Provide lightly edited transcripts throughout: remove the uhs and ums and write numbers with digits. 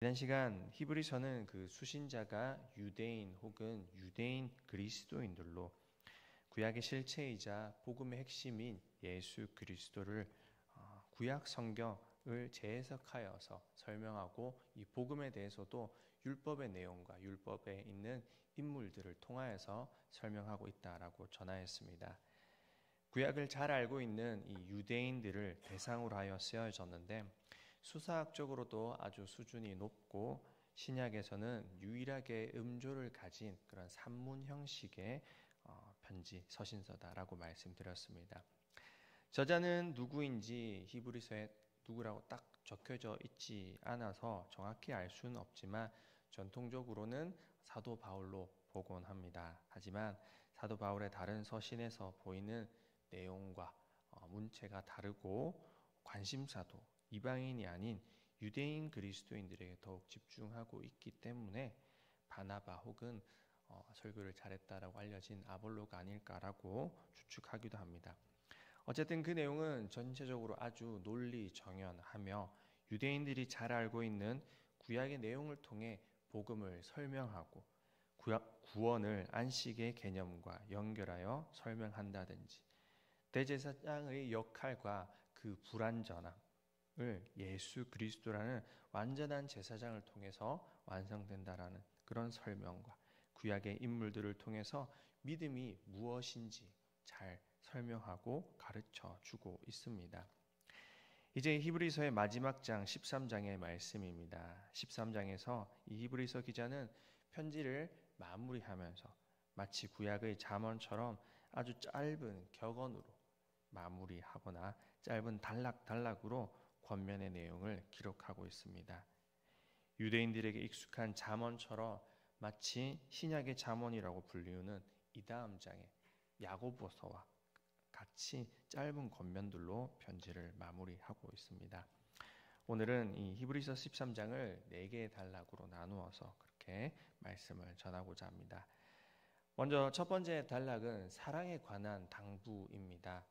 지난 시간 히브리서는 그 수신자가 유대인 혹은 유대인 그리스도인들로 구약의 실체이자 복음의 핵심인 예수 그리스도를 구약 성경을 재해석하여서 설명하고 이 복음에 대해서도 율법의 내용과 율법에 있는 인물들을 통하여서 설명하고 있다라고 전하였습니다. 구약을 잘 알고 있는 이 유대인들을 대상으로 하여 쓰여졌는데 수사학적으로도 아주 수준이 높고 신약에서는 유일하게 음조를 가진 그런 산문 형식의 편지 서신서다라고 말씀드렸습니다. 저자는 누구인지 히브리서에 누구라고 딱 적혀져 있지 않아서 정확히 알 수는 없지만 전통적으로는 사도 바울로 보곤 합니다. 하지만 사도 바울의 다른 서신에서 보이는 내용과 문체가 다르고 관심사도 이방인이 아닌 유대인 그리스도인들에게 더욱 집중하고 있기 때문에 바나바 혹은 설교를 잘했다라고 알려진 아볼로가 아닐까라고 추측하기도 합니다. 어쨌든 그 내용은 전체적으로 아주 논리정연하며 유대인들이 잘 알고 있는 구약의 내용을 통해 복음을 설명하고 구원을 안식의 개념과 연결하여 설명한다든지 대제사장의 역할과 그 불완전함을 예수 그리스도라는 완전한 제사장을 통해서 완성된다라는 그런 설명과 구약의 인물들을 통해서 믿음이 무엇인지 잘 설명하고 가르쳐 주고 있습니다. 이제 히브리서의 마지막 장 13장의 말씀입니다. 13장에서 이 히브리서 기자는 편지를 마무리하면서 마치 구약의 잠언처럼 아주 짧은 격언으로 마무리하거나 짧은 단락으로 권면의 내용을 기록하고 있습니다. 유대인들에게 익숙한 잠언처럼 마치 신약의 잠언이라고 불리우는 이 다음 장의 야고보서와 같이 짧은 권면들로 편지를 마무리하고 있습니다. 오늘은 이 히브리서 13장을 4개의 단락으로 나누어서 그렇게 말씀을 전하고자 합니다. 먼저 첫 번째 단락은 사랑에 관한 당부입니다.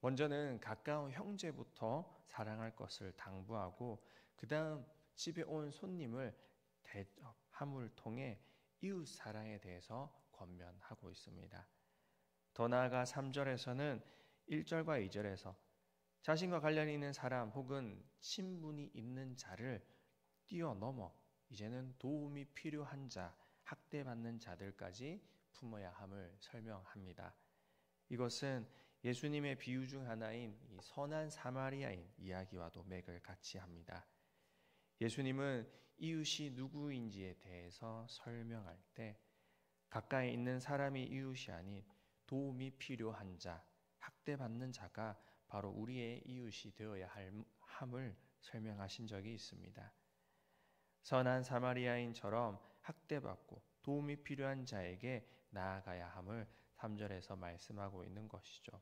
먼저는 가까운 형제부터 사랑할 것을 당부하고 그 다음 집에 온 손님을 대접함을 통해 이웃 사랑에 대해서 권면하고 있습니다. 더 나아가 3절에서는 1절과 2절에서 자신과 관련이 있는 사람 혹은 친분이 있는 자를 뛰어넘어 이제는 도움이 필요한 자, 학대받는 자들까지 품어야 함을 설명합니다. 이것은 예수님의 비유 중 하나인 이 선한 사마리아인 이야기와도 맥을 같이 합니다. 예수님은 이웃이 누구인지에 대해서 설명할 때 가까이 있는 사람이 이웃이 아닌 도움이 필요한 자, 학대받는 자가 바로 우리의 이웃이 되어야 함을 설명하신 적이 있습니다. 선한 사마리아인처럼 학대받고 도움이 필요한 자에게 나아가야 함을 3절에서 말씀하고 있는 것이죠.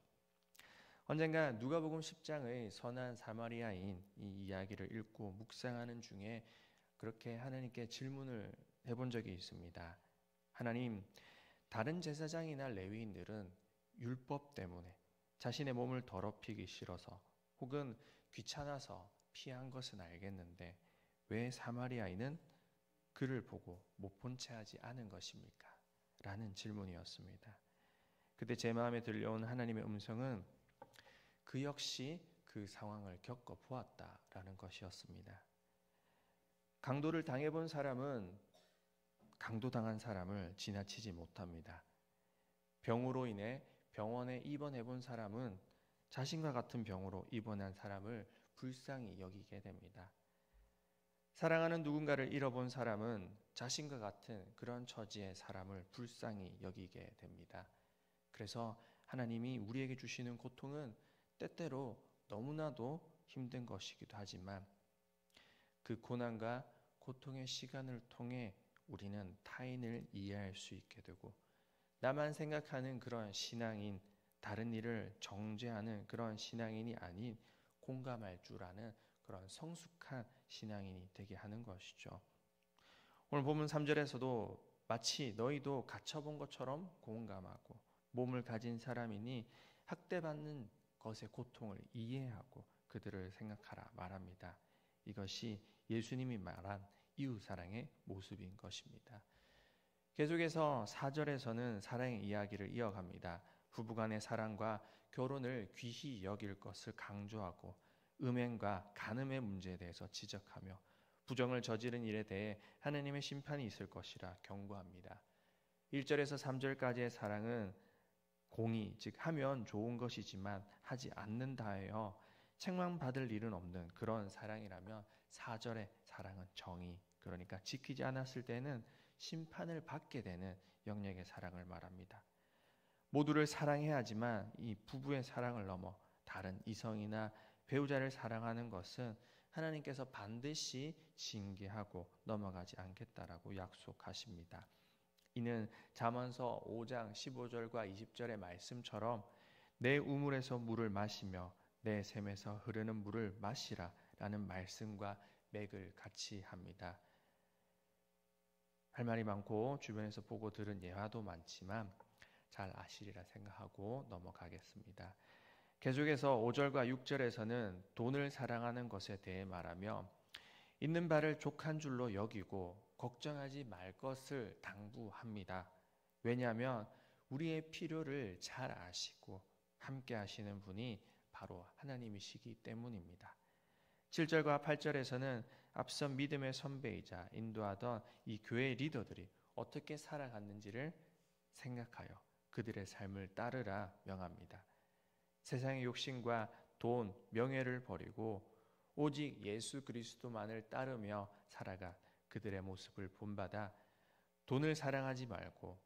언젠가 누가복음 10장의 선한 사마리아인 이 이야기를 읽고 묵상하는 중에 그렇게 하나님께 질문을 해본 적이 있습니다. 하나님, 다른 제사장이나 레위인들은 율법 때문에 자신의 몸을 더럽히기 싫어서 혹은 귀찮아서 피한 것은 알겠는데 왜 사마리아인은 그를 보고 못 본 채 하지 않은 것입니까? 라는 질문이었습니다. 그때 제 마음에 들려온 하나님의 음성은 그 역시 그 상황을 겪어보았다라는 것이었습니다. 강도를 당해본 사람은 강도당한 사람을 지나치지 못합니다. 병으로 인해 병원에 입원해본 사람은 자신과 같은 병으로 입원한 사람을 불쌍히 여기게 됩니다. 사랑하는 누군가를 잃어본 사람은 자신과 같은 그런 처지의 사람을 불쌍히 여기게 됩니다. 그래서 하나님이 우리에게 주시는 고통은 때때로 너무나도 힘든 것이기도 하지만 그 고난과 고통의 시간을 통해 우리는 타인을 이해할 수 있게 되고 나만 생각하는 그런 신앙인, 다른 일을 정죄하는 그런 신앙인이 아닌 공감할 줄 아는 그런 성숙한 신앙인이 되게 하는 것이죠. 오늘 본문 3절에서도 마치 너희도 갇혀본 것처럼 공감하고 몸을 가진 사람이니 학대받는 것의 고통을 이해하고 그들을 생각하라 말합니다. 이것이 예수님이 말한 이웃사랑의 모습인 것입니다. 계속해서 4절에서는 사랑의 이야기를 이어갑니다. 부부간의 사랑과 결혼을 귀히 여길 것을 강조하고 음행과 간음의 문제에 대해서 지적하며 부정을 저지른 일에 대해 하나님의 심판이 있을 것이라 경고합니다. 1절에서 3절까지의 사랑은 공의, 즉 하면 좋은 것이지만 하지 않는다예요. 책망받을 일은 없는 그런 사랑이라면 4절의 사랑은 정의, 그러니까 지키지 않았을 때는 심판을 받게 되는 영역의 사랑을 말합니다. 모두를 사랑해야 하지만 이 부부의 사랑을 넘어 다른 이성이나 배우자를 사랑하는 것은 하나님께서 반드시 징계하고 넘어가지 않겠다라고 약속하십니다. 이는 잠언서 5장 15절과 20절의 말씀처럼 내 우물에서 물을 마시며 내 샘에서 흐르는 물을 마시라 라는 말씀과 맥을 같이 합니다. 할 말이 많고 주변에서 보고 들은 예화도 많지만 잘 아시리라 생각하고 넘어가겠습니다. 계속해서 5절과 6절에서는 돈을 사랑하는 것에 대해 말하며 있는 바를 족한 줄로 여기고 걱정하지 말 것을 당부합니다. 왜냐하면 우리의 필요를 잘 아시고 함께 하시는 분이 바로 하나님이시기 때문입니다. 7절과 8절에서는 앞선 믿음의 선배이자 인도하던 이 교회 리더들이 어떻게 살아갔는지를 생각하여 그들의 삶을 따르라 명합니다. 세상의 욕심과 돈, 명예를 버리고 오직 예수 그리스도만을 따르며 살아가 그들의 모습을 본받아 돈을 사랑하지 말고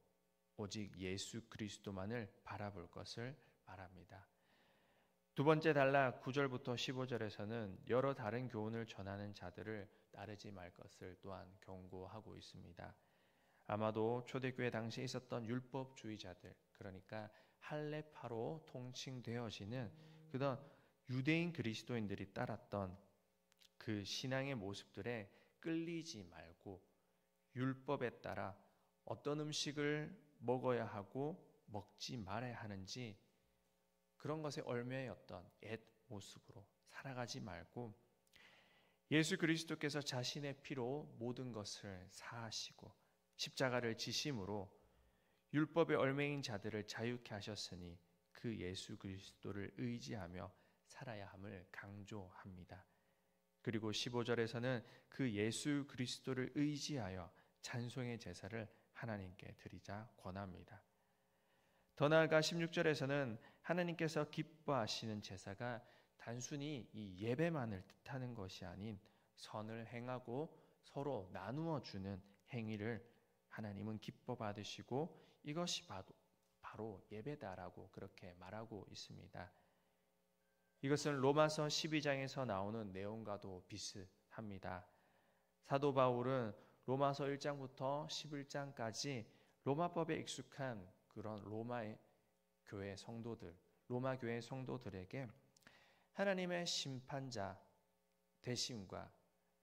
오직 예수 그리스도만을 바라볼 것을 말합니다. 두 번째 단락 9절부터 15절에서는 여러 다른 교훈을 전하는 자들을 따르지 말 것을 또한 경고하고 있습니다. 아마도 초대교회 당시에 있었던 율법주의자들, 그러니까 할례파로 통칭되어지는 그런 유대인 그리스도인들이 따랐던 그 신앙의 모습들에 끌리지 말고 율법에 따라 어떤 음식을 먹어야 하고 먹지 말아야 하는지 그런 것에 얽매였던 옛 모습으로 살아가지 말고 예수 그리스도께서 자신의 피로 모든 것을 사하시고 십자가를 지심으로 율법에 얽매인 자들을 자유케 하셨으니 그 예수 그리스도를 의지하며 살아야 함을 강조합니다. 그리고 15절에서는 그 예수 그리스도를 의지하여 찬송의 제사를 하나님께 드리자 권합니다. 더 나아가 16절에서는 하나님께서 기뻐하시는 제사가 단순히 이 예배만을 뜻하는 것이 아닌 선을 행하고 서로 나누어 주는 행위를 하나님은 기뻐 받으시고 이것이 바로 예배다라고 그렇게 말하고 있습니다. 이것은 로마서 12장에서 나오는 내용과도 비슷합니다. 사도 바울은 로마서 1장부터 11장까지 로마법에 익숙한 그런 로마의 교회 성도들, 로마 교회 성도들에게 하나님의 심판자 되심과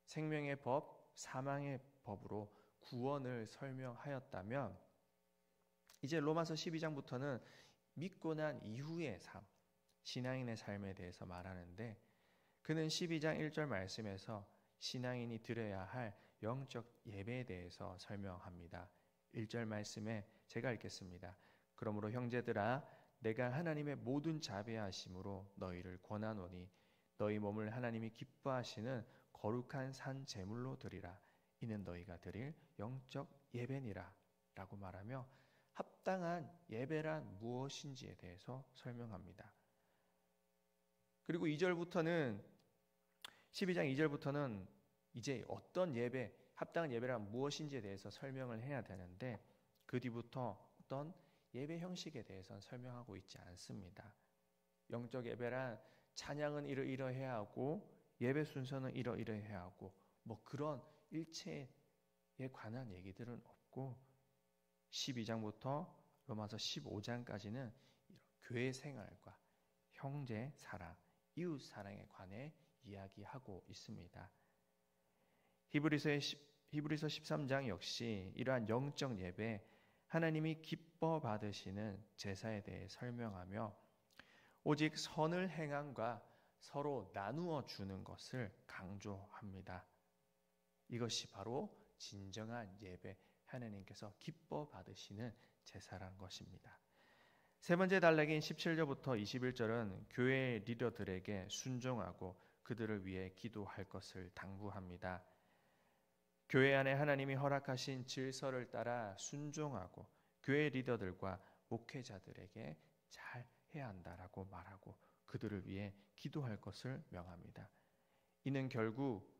생명의 법, 사망의 법으로 구원을 설명하였다면 이제 로마서 12장부터는 믿고 난 이후의 삶, 신앙인의 삶에 대해서 말하는데 그는 12장 1절 말씀에서 신앙인이 드려야 할 영적 예배에 대해서 설명합니다. 1절 말씀에 제가 읽겠습니다. 그러므로 형제들아 내가 하나님의 모든 자비하심으로 너희를 권하노니 너희 몸을 하나님이 기뻐하시는 거룩한 산 제물로 드리라. 이는 너희가 드릴 영적 예배니라 라고 말하며 합당한 예배란 무엇인지에 대해서 설명합니다. 그리고 2절부터는 12장 2절부터는 이제 어떤 예배, 합당한 예배란 무엇인지에 대해서 설명을 해야 되는데 그 뒤부터 어떤 예배 형식에 대해서는 설명하고 있지 않습니다. 영적 예배란 찬양은 이러이러해야 하고 예배 순서는 이러이러해야 하고 뭐 그런 일체에 관한 얘기들은 없고 12장부터 로마서 15장까지는 교회 생활과 형제 사랑, 이웃 사랑에 관해 이야기하고 있습니다. 히브리서 13장 역시 이러한 영적 예배, 하나님이 기뻐 받으시는 제사에 대해 설명하며 오직 선을 행함과 서로 나누어 주는 것을 강조합니다. 이것이 바로 진정한 예배, 하나님께서 기뻐 받으시는 제사란 것입니다. 세 번째 단락인 17절부터 21절은 교회 리더들에게 순종하고 그들을 위해 기도할 것을 당부합니다. 교회 안에 하나님이 허락하신 질서를 따라 순종하고 교회 리더들과 목회자들에게 잘 해야 한다라고 말하고 그들을 위해 기도할 것을 명합니다. 이는 결국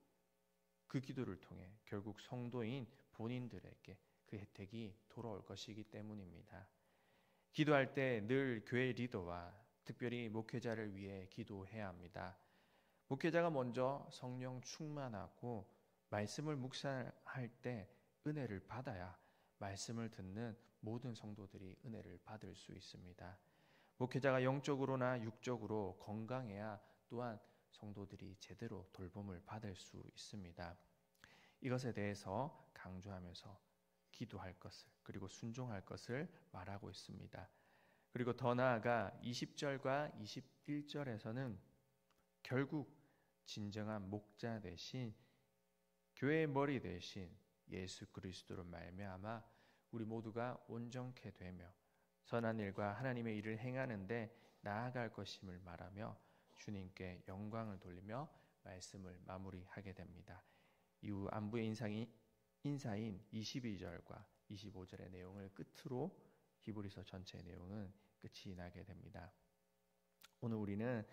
그 기도를 통해 결국 성도인 본인들에게 그 혜택이 돌아올 것이기 때문입니다. 기도할 때 늘 교회 리더와 특별히 목회자를 위해 기도해야 합니다. 목회자가 먼저 성령 충만하고 말씀을 묵상할 때 은혜를 받아야 말씀을 듣는 모든 성도들이 은혜를 받을 수 있습니다. 목회자가 영적으로나 육적으로 건강해야 또한 성도들이 제대로 돌봄을 받을 수 있습니다. 이것에 대해서 강조하면서 기도할 것을 그리고 순종할 것을 말하고 있습니다. 그리고 더 나아가 20절과 21절에서는 결국 진정한 목자 대신 교회의 머리 대신 예수 그리스도로 말미암아 우리 모두가 온전케 되며 선한 일과 하나님의 일을 행하는데 나아갈 것임을 말하며 주님께 영광을 돌리며 말씀을 마무리하게 됩니다. 이후 안부의 인사인 22절과 25절의 내용을 끝으로 히브리서 전체의 내용은 끝이 나게 됩니다. 오늘 우리는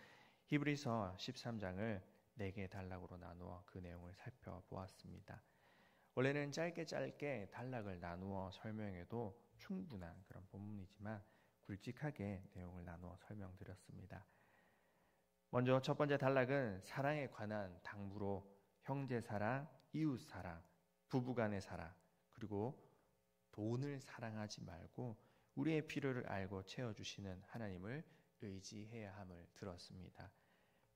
히브리서 13장을 4개의 단락으로 나누어 그 내용을 살펴보았습니다. 원래는 짧게 단락을 나누어 설명해도 충분한 그런 본문이지만 굵직하게 내용을 나누어 설명드렸습니다. 먼저 첫 번째 단락은 사랑에 관한 당부로 형제 사랑, 이웃 사랑, 부부간의 사랑, 그리고 돈을 사랑하지 말고 우리의 필요를 알고 채워주시는 하나님을 의지해야 함을 들었습니다.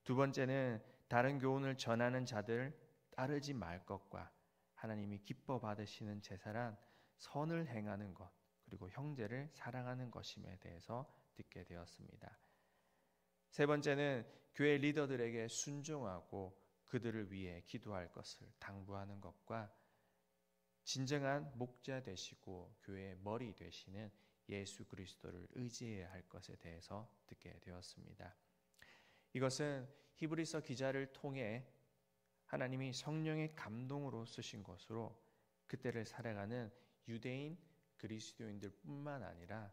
두 번째는 다른 교훈을 전하는 자들 따르지 말 것과 하나님이 기뻐 받으시는 제사란 선을 행하는 것 그리고 형제를 사랑하는 것임에 대해서 듣게 되었습니다. 세 번째는 교회 리더들에게 순종하고 그들을 위해 기도할 것을 당부하는 것과 진정한 목자 되시고 교회의 머리 되시는 예수 그리스도를 의지해야 할 것에 대해서 듣게 되었습니다. 이것은 히브리서 기자를 통해 하나님이 성령의 감동으로 쓰신 것으로 그때를 살아가는 유대인 그리스도인들 뿐만 아니라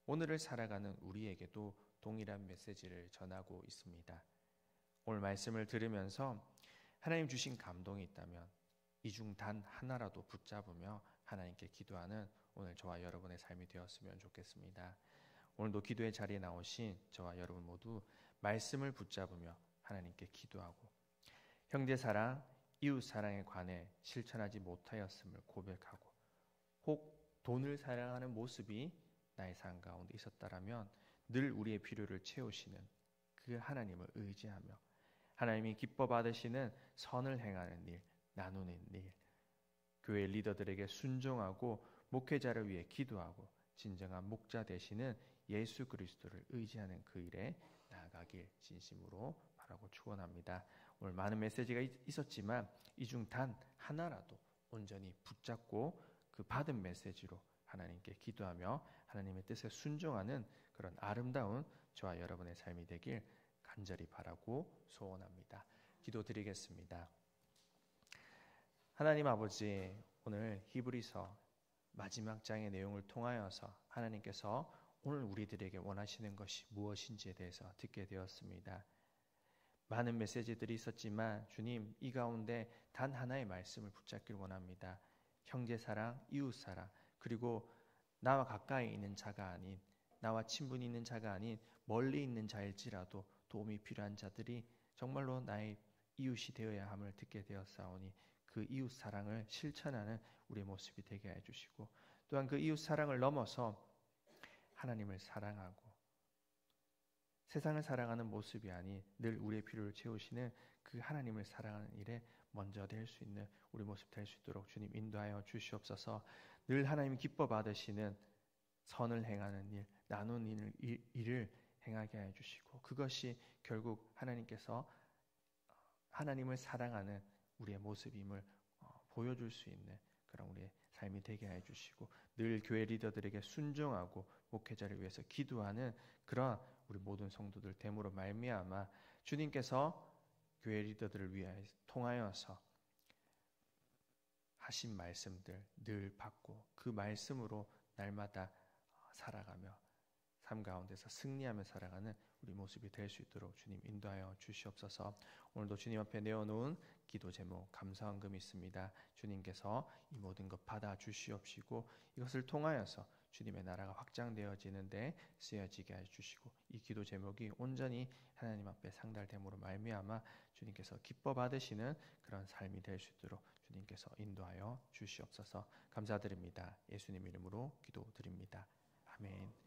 오늘을 살아가는 우리에게도 동일한 메시지를 전하고 있습니다. 오늘 말씀을 들으면서 하나님 주신 감동이 있다면 이 중 단 하나라도 붙잡으며 하나님께 기도하는 오늘 저와 여러분의 삶이 되었으면 좋겠습니다. 오늘도 기도의 자리에 나오신 저와 여러분 모두 말씀을 붙잡으며 하나님께 기도하고 형제 사랑, 이웃 사랑에 관해 실천하지 못하였음을 고백하고 혹 돈을 사랑하는 모습이 나의 삶 가운데 있었다라면 늘 우리의 필요를 채우시는 그 하나님을 의지하며 하나님이 기뻐 받으시는 선을 행하는 일, 나누는 일, 교회 리더들에게 순종하고 목회자를 위해 기도하고 진정한 목자 되시는 예수 그리스도를 의지하는 그 일에 나아가길 진심으로 바라고 축원합니다. 오늘 많은 메시지가 있었지만 이 중 단 하나라도 온전히 붙잡고 그 받은 메시지로 하나님께 기도하며 하나님의 뜻에 순종하는 그런 아름다운 저와 여러분의 삶이 되길 간절히 바라고 소원합니다. 기도드리겠습니다. 하나님 아버지, 오늘 히브리서 마지막 장의 내용을 통하여서 하나님께서 오늘 우리들에게 원하시는 것이 무엇인지에 대해서 듣게 되었습니다. 많은 메시지들이 있었지만 주님, 이 가운데 단 하나의 말씀을 붙잡길 원합니다. 형제 사랑, 이웃 사랑, 그리고 나와 가까이 있는 자가 아닌, 나와 친분이 있는 자가 아닌 멀리 있는 자일지라도 도움이 필요한 자들이 정말로 나의 이웃이 되어야 함을 듣게 되었사오니 그 이웃 사랑을 실천하는 우리의 모습이 되게 해주시고 또한 그 이웃 사랑을 넘어서 하나님을 사랑하고 세상을 사랑하는 모습이 아닌 늘 우리의 필요를 채우시는 그 하나님을 사랑하는 일에 먼저 될 수 있는 우리 모습 될 수 있도록 주님 인도하여 주시옵소서. 늘 하나님이 기뻐 받으시는 선을 행하는 일, 나누는 일을 행하게 해주시고 그것이 결국 하나님께서 하나님을 사랑하는 우리의 모습임을 보여줄 수 있는 그런 우리의 삶이 되게 해주시고 늘 교회 리더들에게 순종하고 목회자를 위해서 기도하는 그런 우리 모든 성도들 됨으로 말미암아 주님께서 교회 리더들을 위하여 통하여서 하신 말씀들 늘 받고 그 말씀으로 날마다 살아가며 삶 가운데서 승리하며 살아가는 우리 모습이 될 수 있도록 주님 인도하여 주시옵소서. 오늘도 주님 앞에 내어놓은 기도 제목 감사헌금이 있습니다. 주님께서 이 모든 것 받아 주시옵시고 이것을 통하여서 주님의 나라가 확장되어지는데 쓰여지게 해주시고 이 기도 제목이 온전히 하나님 앞에 상달됨으로 말미암아 주님께서 기뻐 받으시는 그런 삶이 될 수 있도록 주님께서 인도하여 주시옵소서. 감사드립니다. 예수님 이름으로 기도드립니다. 아멘.